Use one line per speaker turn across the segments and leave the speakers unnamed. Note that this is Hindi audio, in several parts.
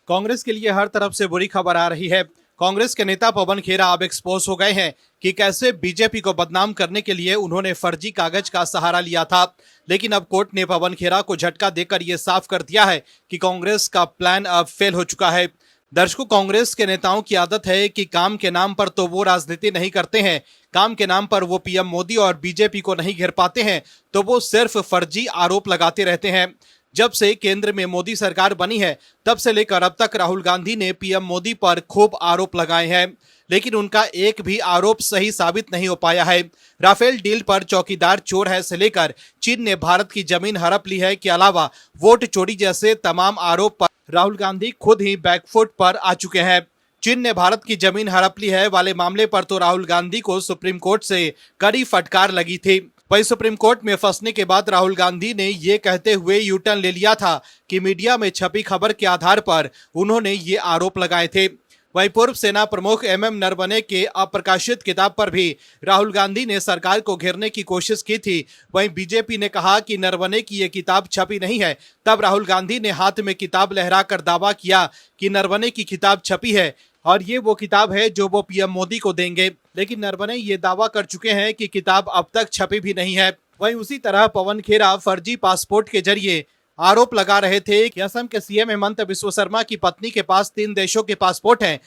कांग्रेस के लिए हर तरफ से बुरी खबर आ रही है। कांग्रेस के नेता पवन खेरा अब एक्सपोज हो गए हैं कि कैसे बीजेपी को बदनाम करने के लिए उन्होंने फर्जी कागज का सहारा लिया था। लेकिन अब कोर्ट ने पवन खेरा को झटका देकर यह साफ कर दिया है कि कांग्रेस का प्लान अब फेल हो चुका है। दर्शकों, कांग्रेस के नेताओं की आदत है कि काम के नाम पर तो वो राजनीति नहीं करते हैं, काम के नाम पर वो पीएम मोदी और बीजेपी को नहीं घेर पाते हैं तो वो सिर्फ फर्जी आरोप लगाते रहते हैं। जब से केंद्र में मोदी सरकार बनी है तब से लेकर अब तक राहुल गांधी ने पीएम मोदी पर खूब आरोप लगाए हैं, लेकिन उनका एक भी आरोप सही साबित नहीं हो पाया है। राफेल डील पर चौकीदार चोर है से लेकर चीन ने भारत की जमीन हड़प ली है के अलावा वोट चोरी जैसे तमाम आरोप पर राहुल गांधी खुद ही बैकफुट पर आ चुके हैं। चीन ने भारत की जमीन हड़प ली है वाले मामले पर तो राहुल गांधी को सुप्रीम कोर्ट से कड़ी फटकार लगी थी। वही सुप्रीम कोर्ट में फंसने के बाद राहुल गांधी ने ये कहते हुए यू टर्न ले लिया था कि मीडिया में छपी खबर के आधार पर उन्होंने ये आरोप लगाए थे। वहीं पूर्व सेना प्रमुख एमएम नरवणे के अप्रकाशित किताब पर भी राहुल गांधी ने सरकार को घेरने की कोशिश की थी। वहीं बीजेपी ने कहा कि नरवणे की ये किताब छपी नहीं है। तब राहुल गांधी ने हाथ में किताब लहराकर दावा किया कि नरवणे की किताब छपी है और ये वो किताब है जो वो पीएम मोदी को देंगे। लेकिन नरवणे ये दावा कर चुके हैं कि किताब अब तक छपी भी नहीं है। वहीं उसी तरह पवन खेरा फर्जी पासपोर्ट के जरिए आरोप लगा रहे थे कि असम के सीएम हेमंत बिस्व शर्मा की पत्नी के पास 3 देशों के पासपोर्ट हैं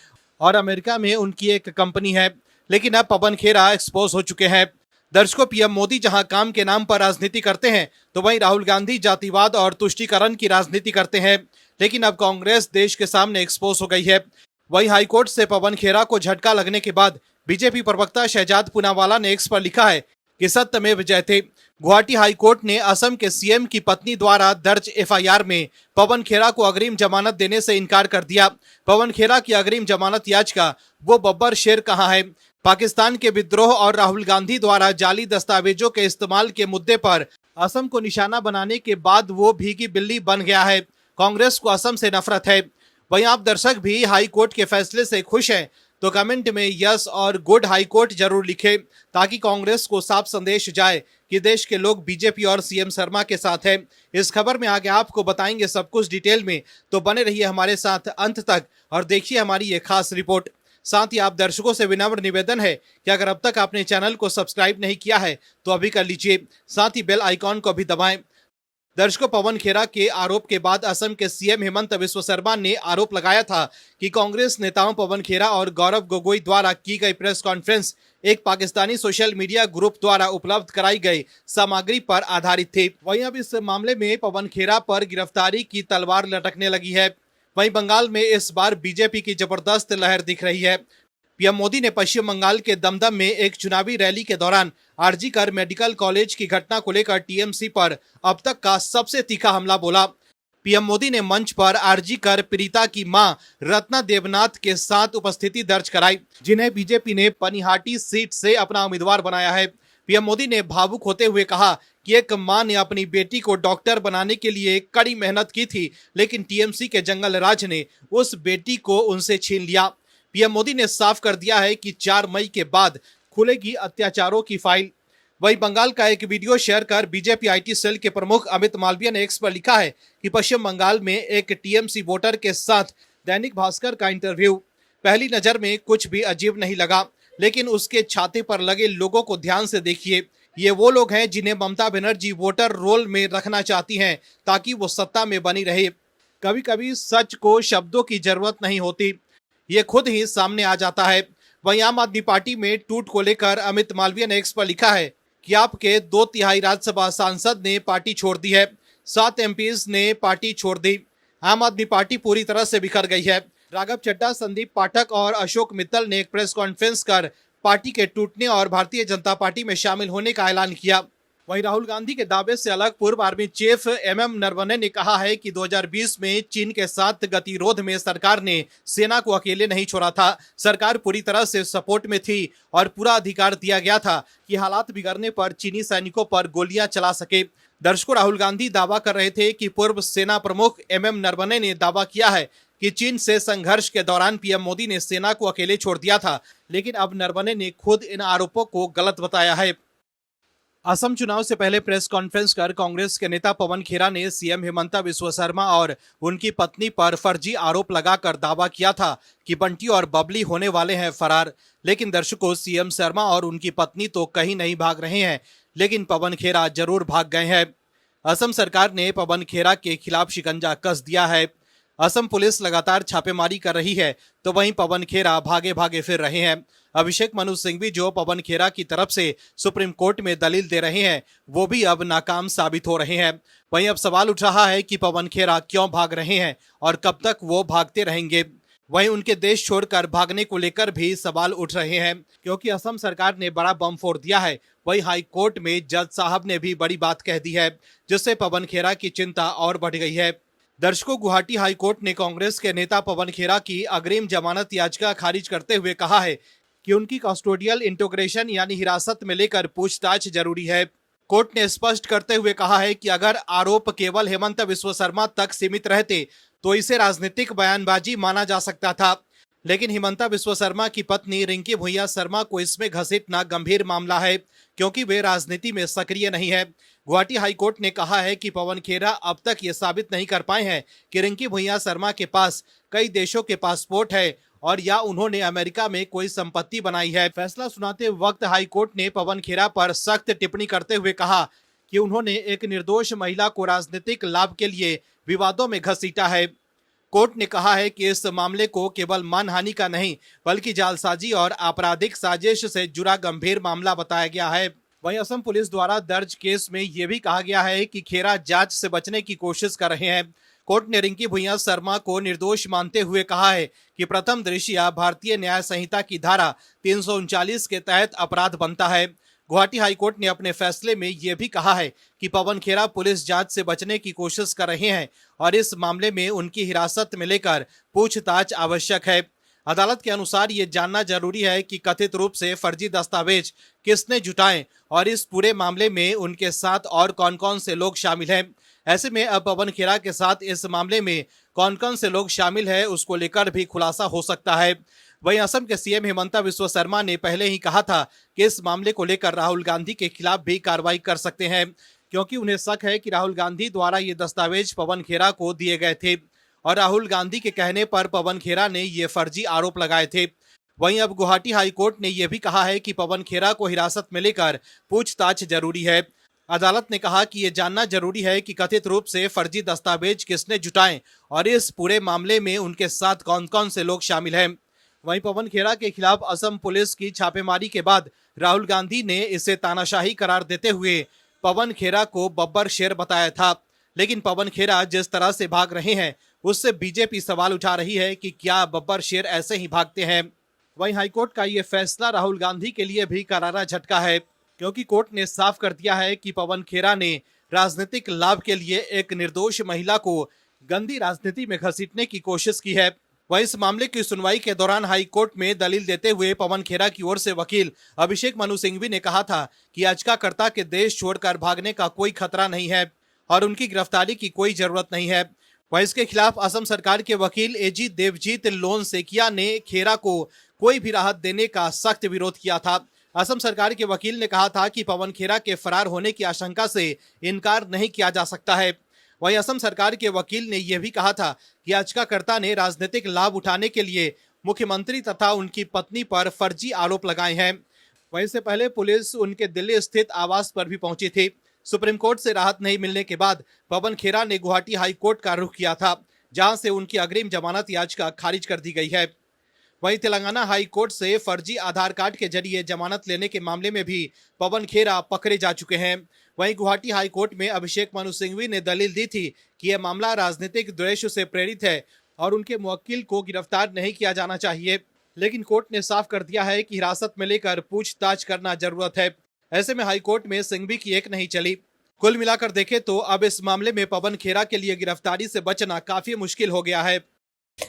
और अमेरिका में उनकी एक कंपनी है। लेकिन अब पवन खेरा एक्सपोज हो चुके हैं। दर्शकों, पीएम मोदी जहां काम के नाम पर राजनीति करते हैं तो वहीं राहुल गांधी जातिवाद और तुष्टीकरण की राजनीति करते हैं। लेकिन अब कांग्रेस देश के सामने एक्सपोज हो गई है। वहीं हाईकोर्ट से पवन खेरा को झटका लगने के बाद बीजेपी प्रवक्ता शहजाद पूनावाला ने एक्स पर लिखा है कि सत्यमेव जयते। गुवाहाटी हाईकोर्ट ने असम के सीएम की पत्नी द्वारा दर्ज एफआईआर में पवन खेरा को अग्रिम जमानत देने से इनकार कर दिया। पवन खेरा की अग्रिम जमानत याचिका वो बब्बर शेर कहां है। पाकिस्तान के विद्रोह और राहुल गांधी द्वारा जाली दस्तावेजों के इस्तेमाल के मुद्दे पर असम को निशाना बनाने के बाद वो भीगी बिल्ली बन गया है। कांग्रेस को असम से नफरत है। वहीं आप दर्शक भी हाई कोर्ट के फैसले से खुश हैं तो कमेंट में यस और गुड हाई कोर्ट जरूर लिखें ताकि कांग्रेस को साफ संदेश जाए कि देश के लोग बीजेपी और सीएम शर्मा के साथ हैं। इस खबर में आगे आपको बताएंगे सब कुछ डिटेल में, तो बने रहिए हमारे साथ अंत तक और देखिए हमारी ये खास रिपोर्ट। साथ ही आप दर्शकों से विनम्र निवेदन है कि अगर अब तक आपने चैनल को सब्सक्राइब नहीं किया है तो अभी कर लीजिए, साथ ही बेल आइकॉन को भी दबाएं। दर्शकों, पवन खेरा के आरोप के बाद असम के सीएम हेमंत बिस्व शर्मा ने आरोप लगाया था कि कांग्रेस नेताओं पवन खेरा और गौरव गोगोई द्वारा की गई प्रेस कॉन्फ्रेंस एक पाकिस्तानी सोशल मीडिया ग्रुप द्वारा उपलब्ध कराई गई सामग्री पर आधारित थी। वहीं अब इस मामले में पवन खेरा पर गिरफ्तारी की तलवार लटकने लगी है। वहीं बंगाल में इस बार बीजेपी की जबरदस्त लहर दिख रही है। पीएम मोदी ने पश्चिम बंगाल के दमदम में एक चुनावी रैली के दौरान आरजी कर मेडिकल कॉलेज की घटना को लेकर टीएमसी पर अब तक का सबसे तीखा हमला बोला। पीएम मोदी ने मंच पर आरजी कर पीड़िता की मां रत्ना देवनाथ के साथ उपस्थिति दर्ज कराई, जिन्हें बीजेपी ने पनिहाटी सीट से अपना उम्मीदवार बनाया है। पीएम मोदी ने भावुक होते हुए कहा कि एक मां ने अपनी बेटी को डॉक्टर बनाने के लिए कड़ी मेहनत की थी, लेकिन टीएमसी के जंगल राज ने उस बेटी को उनसे छीन लिया। पीएम मोदी ने साफ कर दिया है कि 4 मई के बाद खुलेगी अत्याचारों की फाइल। वहीं बंगाल का एक वीडियो शेयर कर बीजेपी आईटी सेल के प्रमुख अमित मालवीय ने एक्स पर लिखा है कि पश्चिम बंगाल में एक टीएमसी वोटर के साथ दैनिक भास्कर का इंटरव्यू पहली नजर में कुछ भी अजीब नहीं लगा, लेकिन उसके छाते पर लगे लोगों को ध्यान से देखिए। ये वो लोग हैं जिन्हें ममता बनर्जी वोटर रोल में रखना चाहती हैं ताकि वो सत्ता में बनी रहे। कभी कभी सच को शब्दों की जरूरत नहीं होती, ये खुद ही सामने आ जाता है। वहीं आम आदमी पार्टी में टूट को लेकर अमित मालवीय ने एक्स पर लिखा है कि आपके 2/3 राज्यसभा सांसद ने पार्टी छोड़ दी है, 7 एमपीज ने पार्टी छोड़ दी। आम आदमी पार्टी पूरी तरह से बिखर गई है। राघव चड्ढा, संदीप पाठक और अशोक मित्तल ने एक प्रेस कॉन्फ्रेंस कर पार्टी के टूटने और भारतीय जनता पार्टी में शामिल होने का ऐलान किया। वहीं राहुल गांधी के दावे से अलग पूर्व आर्मी चीफ एमएम नरवणे ने कहा है कि 2020 में चीन के साथ गतिरोध में सरकार ने सेना को अकेले नहीं छोड़ा था। सरकार पूरी तरह से सपोर्ट में थी और पूरा अधिकार दिया गया था कि हालात बिगड़ने पर चीनी सैनिकों पर गोलियां चला सके। दर्शकों, राहुल गांधी दावा कर रहे थे कि पूर्व सेना प्रमुख एमएम नरवणे ने दावा किया है कि चीन से संघर्ष के दौरान पीएम मोदी ने सेना को अकेले छोड़ दिया था, लेकिन अब नरवणे ने खुद इन आरोपों को गलत बताया है। असम चुनाव से पहले प्रेस कॉन्फ्रेंस कर कांग्रेस के नेता पवन खेरा ने सीएम हिमंता बिस्वा शर्मा और उनकी पत्नी पर फर्जी आरोप लगाकर दावा किया था कि बंटी और बबली होने वाले हैं फरार। लेकिन दर्शकों, सीएम शर्मा और उनकी पत्नी तो कहीं नहीं भाग रहे हैं, लेकिन पवन खेरा जरूर भाग गए हैं। असम सरकार ने पवन खेरा के खिलाफ शिकंजा कस दिया है। असम पुलिस लगातार छापेमारी कर रही है, तो वहीं पवन खेरा भागे भागे फिर रहे हैं। अभिषेक मनु सिंघवी जो पवन खेरा की तरफ से सुप्रीम कोर्ट में दलील दे रहे हैं, वो भी अब नाकाम साबित हो रहे हैं। वहीं अब सवाल उठ रहा है कि पवन खेरा क्यों भाग रहे हैं और कब तक वो भागते रहेंगे। वहीं उनके देश छोड़कर भागने को लेकर भी सवाल उठ रहे हैं, क्योंकि असम सरकार ने बड़ा बम फोड़ दिया है। वहीं हाई कोर्ट में जज साहब ने भी बड़ी बात कह दी है, जिससे पवन खेरा की चिंता और बढ़ गई है। दर्शकों, गुवाहाटी हाई कोर्ट ने कांग्रेस के नेता पवन खेरा की अग्रिम जमानत याचिका खारिज करते हुए कहा है कि उनकी कस्टोडियल इंटीग्रेशन यानी हिरासत में लेकर पूछताछ जरूरी है। कोर्ट ने स्पष्ट करते हुए कहा है कि अगर आरोप केवल हेमंत बिस्वा शर्मा तक सीमित रहते तो इसे राजनीतिक बयानबाजी माना जा सकता था, लेकिन हिमंता बिस्वा शर्मा की पत्नी रिंकी भुइयां शर्मा को इसमें घसीटना गंभीर मामला है, क्योंकि वे राजनीति में सक्रिय नहीं है। गुवाहाटी हाईकोर्ट ने कहा है कि पवन खेरा अब तक ये साबित नहीं कर पाए हैं कि रिंकी भुइयां शर्मा के पास कई देशों के पासपोर्ट है और या उन्होंने अमेरिका में कोई संपत्ति बनाई है। फैसला सुनाते वक्त हाईकोर्ट ने पवन खेरा पर सख्त टिप्पणी करते हुए कहा कि उन्होंने एक निर्दोष महिला को राजनीतिक लाभ के लिए विवादों में घसीटा है। कोर्ट ने कहा है कि इस मामले को केवल मानहानि का नहीं, बल्कि जालसाजी और आपराधिक साजिश से जुड़ा गंभीर मामला बताया गया है। वहीं असम पुलिस द्वारा दर्ज केस में यह भी कहा गया है कि खेरा जांच से बचने की कोशिश कर रहे हैं। कोर्ट ने रिंकी भुइयां शर्मा को निर्दोष मानते हुए कहा है कि प्रथम दृष्टया भारतीय न्याय संहिता की धारा 339 के तहत अपराध बनता है। गुवाहाटी हाईकोर्ट ने अपने फैसले में यह भी कहा है कि पवन खेरा पुलिस जांच से बचने की कोशिश कर रहे हैं और इस मामले में उनकी हिरासत में लेकर पूछताछ आवश्यक है। अदालत के अनुसार ये जानना जरूरी है कि कथित रूप से फर्जी दस्तावेज किसने जुटाए और इस पूरे मामले में उनके साथ और कौन कौन से लोग शामिल हैं। ऐसे में अब पवन खेरा के साथ इस मामले में कौन कौन से लोग शामिल हैं, उसको लेकर भी खुलासा हो सकता है। वहीं असम के सीएम हिमंता बिस्वा शर्मा ने पहले ही कहा था कि इस मामले को लेकर राहुल गांधी के खिलाफ भी कार्रवाई कर सकते हैं, क्योंकि उन्हें शक है कि राहुल गांधी द्वारा ये दस्तावेज पवन खेरा को दिए गए थे और राहुल गांधी के कहने पर पवन खेरा ने ये फर्जी आरोप लगाए थे। वहीं अब गुवाहाटी हाईकोर्ट ने यह भी कहा है कि पवन खेरा को हिरासत में लेकर पूछताछ जरूरी है। अदालत ने कहा कि यह जानना जरूरी है कि कथित रूप से फर्जी दस्तावेज किसने जुटाए और इस पूरे मामले में उनके साथ कौन कौन से लोग शामिल हैं। वहीं पवन खेरा के खिलाफ असम पुलिस की छापेमारी के बाद राहुल गांधी ने इसे तानाशाही करार देते हुए पवन खेरा को बब्बर शेर बताया था। लेकिन पवन खेरा जिस तरह से भाग रहे हैं, उससे बीजेपी सवाल उठा रही है कि क्या बब्बर शेर ऐसे ही भागते हैं। वहीं हाईकोर्ट का ये फैसला राहुल गांधी के लिए भी करारा झटका है, क्योंकि कोर्ट ने साफ कर दिया है कि पवन खेरा ने राजनीतिक लाभ के लिए एक निर्दोष महिला को गंदी राजनीति में घसीटने की कोशिश की है। वहीं इस मामले की सुनवाई के दौरान हाई कोर्ट में दलील देते हुए पवन खेरा की ओर से वकील अभिषेक मनु सिंघवी ने कहा था कि याचिकाकर्ता के देश छोड़कर भागने का कोई खतरा नहीं है और उनकी गिरफ्तारी की कोई जरूरत नहीं है। वहीं इसके खिलाफ असम सरकार के वकील एजी देवजीत लोनसेकिया ने खेरा को कोई भी राहत देने का सख्त विरोध किया था। असम सरकार के वकील ने कहा था कि पवन खेरा के फरार होने की आशंका से इनकार नहीं किया जा सकता है। वहीं असम सरकार के वकील ने यह भी कहा था कि याचिकाकर्ता ने राजनीतिक लाभ उठाने के लिए मुख्यमंत्री तथा उनकी पत्नी पर फर्जी आरोप लगाए हैं। वहीं से पहले पुलिस उनके दिल्ली स्थित आवास पर भी पहुंची थी। सुप्रीम कोर्ट से राहत नहीं मिलने के बाद पवन खेरा ने गुवाहाटी हाई कोर्ट का रुख किया था, जहां से उनकी अग्रिम जमानत याचिका खारिज कर दी गई है। वहीं तेलंगाना हाई कोर्ट से फर्जी आधार कार्ड के जरिए जमानत लेने के मामले में भी पवन खेरा पकड़े जा चुके हैं। वहीं गुवाहाटी हाई कोर्ट में अभिषेक मनु सिंघवी ने दलील दी थी कि यह मामला राजनीतिक द्वेष से प्रेरित है और उनके मुवक्किल को गिरफ्तार नहीं किया जाना चाहिए, लेकिन कोर्ट ने साफ कर दिया है कि हिरासत में लेकर पूछताछ करना जरूरत है। ऐसे में हाई कोर्ट में सिंघवी की एक नहीं चली। कुल मिलाकर देखें तो अब इस मामले में पवन खेरा के लिए गिरफ्तारी से बचना काफी मुश्किल हो गया है।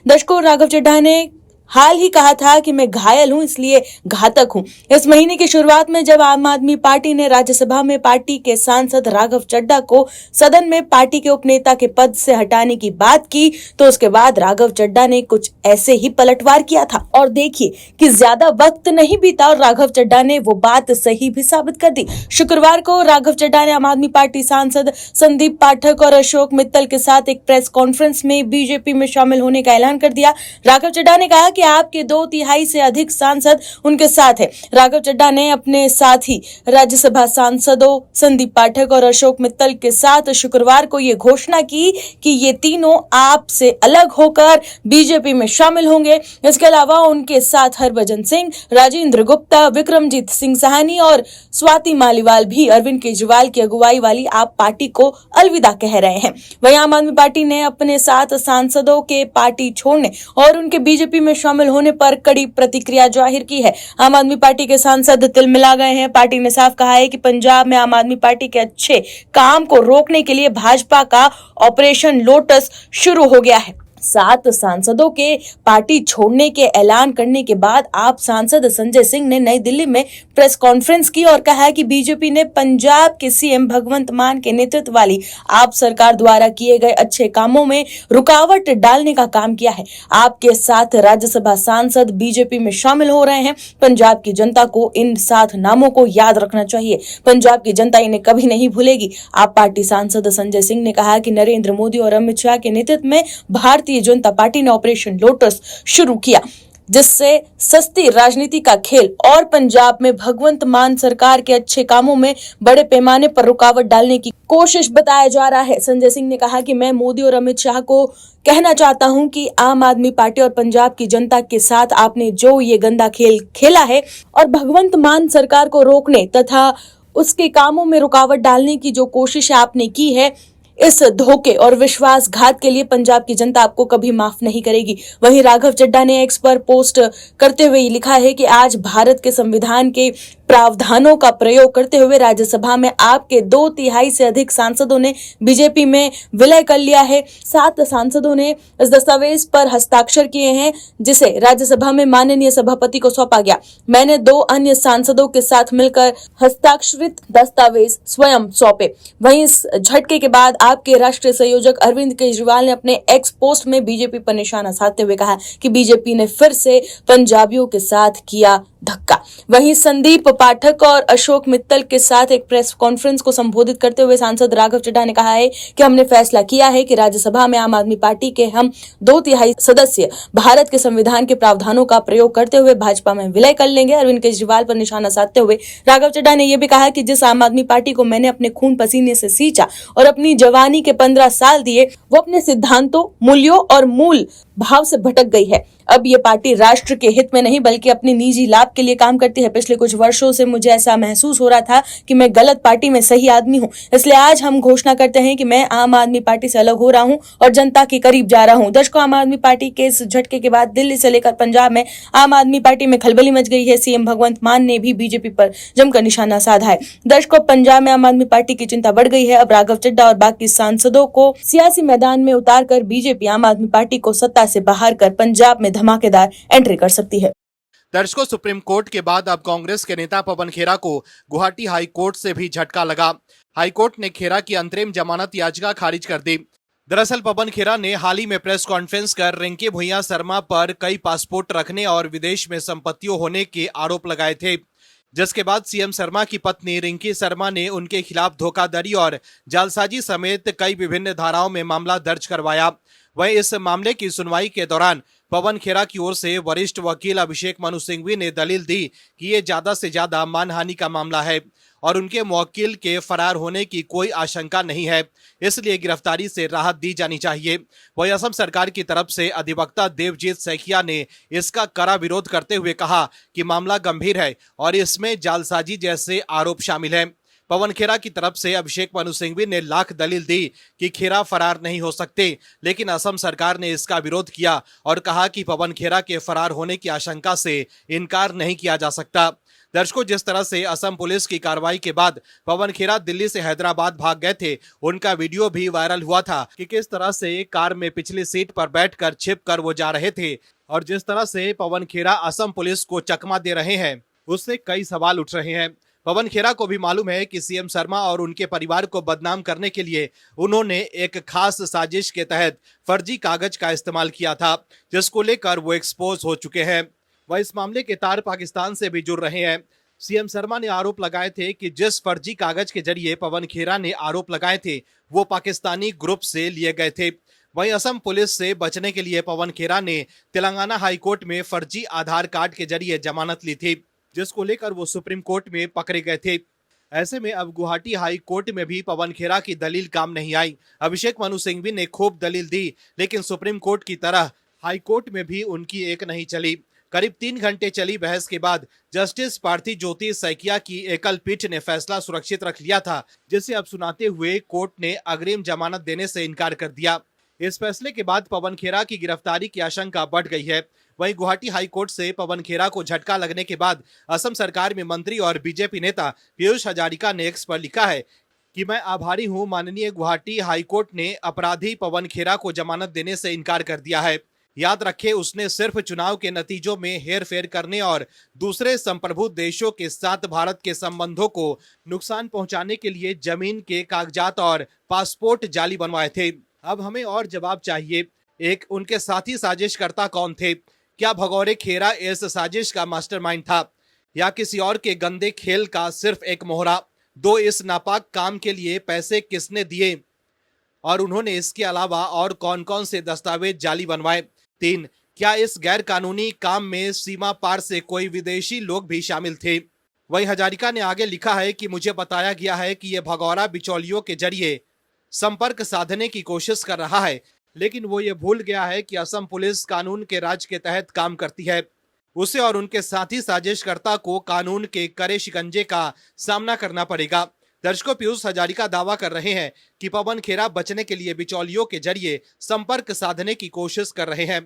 दर्शकों, राघव चड्ढा ने हाल ही कहा था कि मैं घायल हूं इसलिए घातक हूं। इस महीने की शुरुआत में जब आम आदमी पार्टी ने राज्यसभा में पार्टी के सांसद राघव चड्ढा को सदन में पार्टी के उपनेता के पद से हटाने की बात की तो उसके बाद राघव चड्ढा ने कुछ ऐसे ही पलटवार किया था। और देखिए कि ज्यादा वक्त नहीं बीता और राघव चड्ढा ने वो बात सही भी साबित कर दी। शुक्रवार को राघव चड्ढा ने आम आदमी पार्टी सांसद संदीप पाठक और अशोक मित्तल के साथ एक प्रेस कॉन्फ्रेंस में बीजेपी में शामिल होने का ऐलान कर दिया। राघव चड्ढा ने कहा कि आपके 2/3 से अधिक सांसद उनके साथ है। राघव चड्ढा ने अपने साथी राज्यसभा सांसदों संदीप पाठक और अशोक मित्तल के साथ शुक्रवार को ये घोषणा की कि ये तीनों आप से अलग होकर बीजेपी में शामिल होंगे। इसके अलावा उनके साथ हरभजन सिंह, राजेंद्र गुप्ता, विक्रमजीत सिंह साहनी और स्वाति मालीवाल भी अरविंद केजरीवाल की अगुवाई वाली आप पार्टी को अलविदा कह रहे हैं। वहीं आम आदमी पार्टी ने अपने 7 सांसदों के पार्टी छोड़ने और उनके बीजेपी में शामिल होने पर कड़ी प्रतिक्रिया जाहिर की है। आम आदमी पार्टी के सांसद तिलमिला गए हैं। पार्टी ने साफ कहा है कि पंजाब में आम आदमी पार्टी के अच्छे काम को रोकने के लिए भाजपा का ऑपरेशन लोटस शुरू हो गया है। 7 सांसदों के पार्टी छोड़ने के ऐलान करने के बाद आप सांसद संजय सिंह ने नई दिल्ली में प्रेस कॉन्फ्रेंस की और कहा कि बीजेपी ने पंजाब के सीएम भगवंत मान के नेतृत्व वाली आप सरकार द्वारा किए गए अच्छे कामों में रुकावट डालने का काम किया है। आपके 7 राज्यसभा सांसद बीजेपी में शामिल हो रहे हैं। पंजाब की जनता को इन 7 नामों को याद रखना चाहिए। पंजाब की जनता इन्हें कभी नहीं भूलेगी। आप पार्टी सांसद संजय सिंह ने कहा कि नरेंद्र मोदी और अमित शाह के नेतृत्व में भारतीय जनता पार्टी ने ऑपरेशन लोटस शुरू किया, जिससे सस्ती राजनीति का खेल और पंजाब में भगवंत मान सरकार के अच्छे कामों में बड़े पैमाने पर रुकावट डालने की कोशिश बताया जा रहा है। संजय सिंह ने कहा कि मैं मोदी और अमित शाह को कहना चाहता हूं कि आम आदमी पार्टी और पंजाब की जनता के साथ आपने जो ये गंदा खेल खेला है और भगवंत मान सरकार को रोकने तथा उसके कामों में रुकावट डालने की जो कोशिश आपने की है, इस धोखे और विश्वासघात के लिए पंजाब की जनता आपको कभी माफ नहीं करेगी। वहीं राघव चड्ढा ने एक्स पर पोस्ट करते हुए लिखा है कि आज भारत के संविधान के प्रावधानों का प्रयोग करते हुए राज्यसभा में आपके 2/3 से अधिक सांसदों ने बीजेपी में विलय कर लिया है। 7 सांसदों ने इस दस्तावेज पर हस्ताक्षर किए हैं, जिसे राज्यसभा में माननीय सभापति को सौंपा गया। मैंने 2 अन्य सांसदों के साथ मिलकर हस्ताक्षरित दस्तावेज स्वयं सौंपे। वहीं इस झटके के बाद आपके राष्ट्रीय संयोजक अरविंद केजरीवाल ने अपने एक्स पोस्ट में बीजेपी पर निशाना साधते हुए कहा कि बीजेपी ने फिर से पंजाबियों के साथ किया धक्का। वहीं संदीप पाठक और अशोक मित्तल के साथ एक प्रेस कॉन्फ्रेंस को संबोधित करते हुए सांसद राघव चड्ढा ने कहा है कि हमने फैसला किया है कि राज्यसभा में आम आदमी पार्टी के हम 2/3 सदस्य भारत के संविधान के प्रावधानों का प्रयोग करते हुए भाजपा में विलय कर लेंगे। अरविंद केजरीवाल पर निशाना साधते हुए राघव चड्ढा ने यह भी कहा कि जिस आम आदमी पार्टी को मैंने अपने खून पसीने से सींचा और अपनी जवानी के 15 साल दिए, वो अपने सिद्धांतों, मूल्यों और मूल भाव से भटक गई है। अब ये पार्टी राष्ट्र के हित में नहीं बल्कि अपने निजी लाभ के लिए काम करती है। पिछले कुछ वर्षों से मुझे ऐसा महसूस हो रहा था कि मैं गलत पार्टी में सही आदमी हूं, इसलिए आज हम घोषणा करते हैं कि मैं आम आदमी पार्टी से अलग हो रहा हूं और जनता के करीब जा रहा हूं। दर्शकों, आम आदमी पार्टी के इस झटके के बाद दिल्ली से लेकर पंजाब में आम आदमी पार्टी में खलबली मच गई है। सीएम भगवंत मान ने भी बीजेपी पर जमकर निशाना साधा है। दर्शकों, पंजाब में आम आदमी पार्टी की चिंता बढ़ गई है। अब राघव चड्ढा और बाकी सांसदों को सियासी मैदान में उतारकर बीजेपी आम आदमी पार्टी को सत्ता से बाहर कर पंजाब में धमाकेदार एंट्री कर सकती है।
दर्शकों, सुप्रीम कोर्ट के बाद अब कांग्रेस के नेता पवन खेरा को गुवाहाटी हाई कोर्ट से भी झटका लगा। हाई कोर्ट ने खेरा की अंतरिम जमानत याचिका खारिज कर दी। दरअसल पवन खेरा ने हाल ही में प्रेस कॉन्फ्रेंस कर रिंकी भुइयां शर्मा पर कई पासपोर्ट रखने और विदेश में संपत्तियों होने के आरोप लगाए थे, जिसके बाद सीएम शर्मा की पत्नी रिंकी शर्मा ने उनके खिलाफ धोखाधड़ी और जालसाजी समेत कई विभिन्न धाराओं में मामला दर्ज करवाया। वहीं इस मामले की सुनवाई के दौरान पवन खेरा की ओर से वरिष्ठ वकील अभिषेक मनु सिंघवी ने दलील दी कि ये ज्यादा से ज्यादा मानहानि का मामला है और उनके मुवक्किल के फरार होने की कोई आशंका नहीं है, इसलिए गिरफ्तारी से राहत दी जानी चाहिए। वहीं असम सरकार की तरफ से अधिवक्ता देवजीत सैकिया ने इसका कड़ा विरोध करते हुए कहा कि मामला गंभीर है और इसमें जालसाजी जैसे आरोप शामिल हैं। पवन खेरा की तरफ से अभिषेक मनु सिंघवी ने लाख दलील दी कि खेरा फरार नहीं हो सकते, लेकिन असम सरकार ने इसका विरोध किया और कहा कि पवन खेरा के फरार होने की आशंका से इनकार नहीं किया जा सकता। दर्शकों, जिस तरह से असम पुलिस की कार्रवाई के बाद पवन खेरा दिल्ली से हैदराबाद भाग गए थे, उनका वीडियो भी वायरल हुआ था कि किस तरह से कार में पिछली सीट पर बैठकर छिपकर वो जा रहे थे और जिस तरह से पवन खेरा असम पुलिस को चकमा दे रहे हैं, उससे कई सवाल उठ रहे हैं। पवन खेरा को भी मालूम है कि सीएम शर्मा और उनके परिवार को बदनाम करने के लिए उन्होंने एक खास साजिश के तहत फर्जी कागज का इस्तेमाल किया था, जिसको लेकर वो एक्सपोज हो चुके हैं। वह इस मामले के तार पाकिस्तान से भी जुड़ रहे हैं। सीएम शर्मा ने आरोप लगाए थे कि जिस फर्जी कागज के जरिए पवन खेरा ने आरोप लगाए थे, वो पाकिस्तानी ग्रुप से लिए गए थे। वहीं असम पुलिस से बचने के लिए पवन खेरा ने तेलंगाना हाईकोर्ट में फर्जी आधार कार्ड के जरिए जमानत ली थी, जिसको लेकर वो सुप्रीम कोर्ट में पकड़े गए थे। ऐसे में अब गुवाहाटी हाई कोर्ट में भी पवन खेरा की दलील काम नहीं आई। अभिषेक मनु सिंघवी ने खूब दलील दी, लेकिन सुप्रीम कोर्ट की तरह हाई कोर्ट में भी उनकी एक नहीं चली। करीब 3 घंटे चली बहस के बाद जस्टिस पार्थी ज्योति सैकिया की एकल पीठ ने फैसला सुरक्षित रख लिया था, जिसे अब सुनाते हुए कोर्ट ने अग्रिम जमानत देने से इनकार कर दिया। इस फैसले के बाद पवन खेरा की गिरफ्तारी की आशंका बढ़ गई है। वहीं गुवाहाटी हाई कोर्ट से पवन खेरा को झटका लगने के बाद असम सरकार में मंत्री और बीजेपी नेता पीयूष हजारिका ने एक्स पर लिखा है कि मैं आभारी हूं, माननीय गुवाहाटी हाई कोर्ट ने अपराधी पवन खेरा को जमानत देने से इनकार कर दिया है। याद रखें, उसने सिर्फ चुनाव के नतीजों में हेरफेर करने और दूसरे संप्रभु देशों के साथ भारत के संबंधों को नुकसान पहुंचाने के लिए जमीन के कागजात और पासपोर्ट जाली बनवाए थे। अब हमें और जवाब चाहिए। एक, उनके साथी साजिशकर्ता कौन थे? क्या भगौरे खेरा इस साजिश का मास्टरमाइंड था या किसी और के गंदे खेल का सिर्फ एक मोहरा? 2, इस नापाक काम के लिए पैसे किसने दिए और उन्होंने इसके अलावा और कौन कौन से दस्तावेज जाली बनवाए? 3, क्या इस गैर कानूनी काम में सीमा पार से कोई विदेशी लोग भी शामिल थे? वहीं हजारिका ने आगे लिखा है कि मुझे बताया गया है कि यह भगौरा बिचौलियों के जरिए संपर्क साधने की कोशिश कर रहा है, लेकिन वो ये भूल गया है कि असम पुलिस कानून के राज के तहत काम करती है। उसे और उनके साथी साजिशकर्ता को कानून के कड़े शिकंजे का सामना करना पड़ेगा। दर्शकों, पीयूष हजारिका दावा कर रहे हैं कि पवन खेरा बचने के लिए बिचौलियों के जरिए संपर्क साधने की कोशिश कर रहे हैं,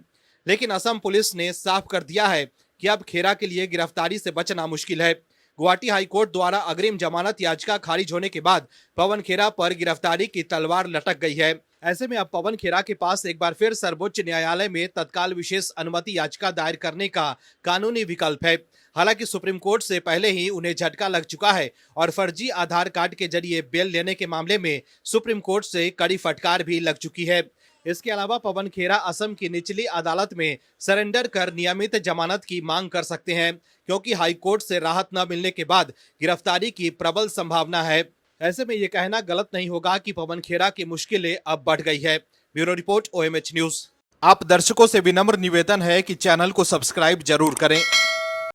लेकिन असम पुलिस ने साफ कर दिया है कि अब खेरा के लिए गिरफ्तारी से बचना मुश्किल है। गुवाहाटी हाई कोर्ट द्वारा अग्रिम जमानत याचिका खारिज होने के बाद पवन खेरा पर गिरफ्तारी की तलवार लटक गई है। ऐसे में अब पवन खेरा के पास एक बार फिर सर्वोच्च न्यायालय में तत्काल विशेष अनुमति याचिका दायर करने का कानूनी विकल्प है। हालांकि सुप्रीम कोर्ट से पहले ही उन्हें झटका लग चुका है और फर्जी आधार कार्ड के जरिए बेल लेने के मामले में सुप्रीम कोर्ट से कड़ी फटकार भी लग चुकी है। इसके अलावा पवन खेरा असम की निचली अदालत में सरेंडर कर नियमित जमानत की मांग कर सकते हैं, क्योंकि हाई कोर्ट से राहत न मिलने के बाद गिरफ्तारी की प्रबल संभावना है। ऐसे में ये कहना गलत नहीं होगा कि पवन खेरा की मुश्किलें अब बढ़ गई है। Bureau report, OMH news. आप दर्शकों से विनम्र निवेदन है कि चैनल को सब्सक्राइब जरूर करें।